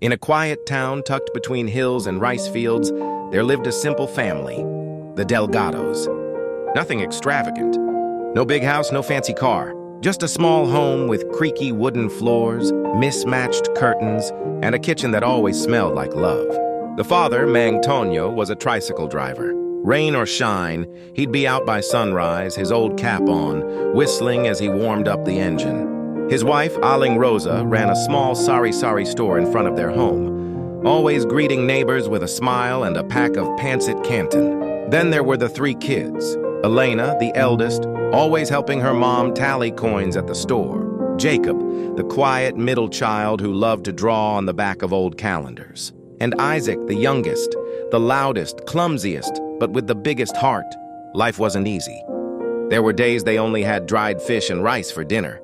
In a quiet town tucked between hills and rice fields, there lived a simple family, the Delgados. Nothing extravagant. No big house, no fancy car. Just a small home with creaky wooden floors, mismatched curtains, and a kitchen that always smelled like love. The father, Mang Tonyo, was a tricycle driver. Rain or shine, he'd be out by sunrise, his old cap on, whistling as he warmed up the engine. His wife, Aling Rosa, ran a small sari-sari store in front of their home, always greeting neighbors with a smile and a pack of Pancit Canton. Then there were the three kids. Elena, the eldest, always helping her mom tally coins at the store. Jacob, the quiet middle child who loved to draw on the back of old calendars. And Isaac, the youngest, the loudest, clumsiest, but with the biggest heart. Life wasn't easy. There were days they only had dried fish and rice for dinner.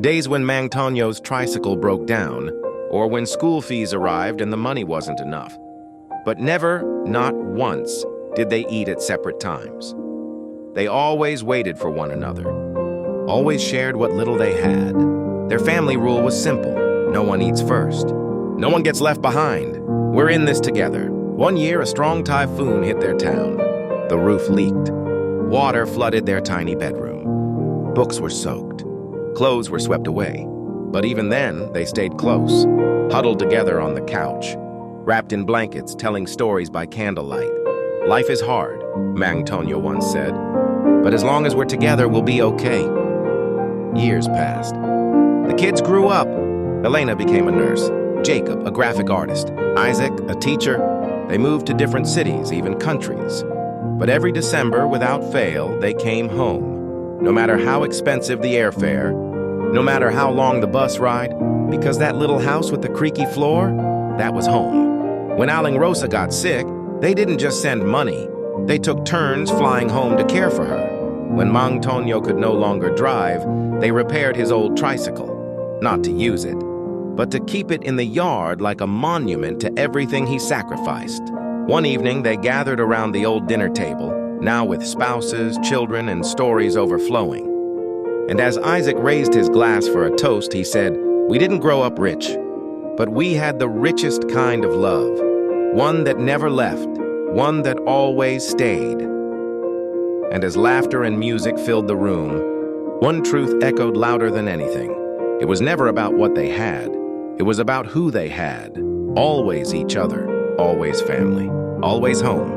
Days when Mang Tonyo's tricycle broke down, or when school fees arrived and the money wasn't enough. But never, not once, did they eat at separate times. They always waited for one another, always shared what little they had. Their family rule was simple: no one eats first. No one gets left behind. We're in this together. One year, a strong typhoon hit their town. The roof leaked. Water flooded their tiny bedroom. Books were soaked. Clothes were swept away. But even then, they stayed close, huddled together on the couch, wrapped in blankets, telling stories by candlelight. Life is hard, Mang Tonyo once said, but as long as we're together, we'll be okay. Years passed. The kids grew up. Elena became a nurse, Jacob, a graphic artist, Isaac, a teacher. They moved to different cities, even countries. But every December, without fail, they came home. No matter how expensive the airfare, no matter how long the bus ride, because that little house with the creaky floor, that was home. When Aling Rosa got sick, they didn't just send money. They took turns flying home to care for her. When Mang Tonyo could no longer drive, they repaired his old tricycle, not to use it, but to keep it in the yard like a monument to everything he sacrificed. One evening, they gathered around the old dinner table, now with spouses, children, and stories overflowing. And as Isaac raised his glass for a toast, he said, "We didn't grow up rich, but we had the richest kind of love, one that never left, one that always stayed." And as laughter and music filled the room, one truth echoed louder than anything. It was never about what they had. It was about who they had. Always each other, always family, always home.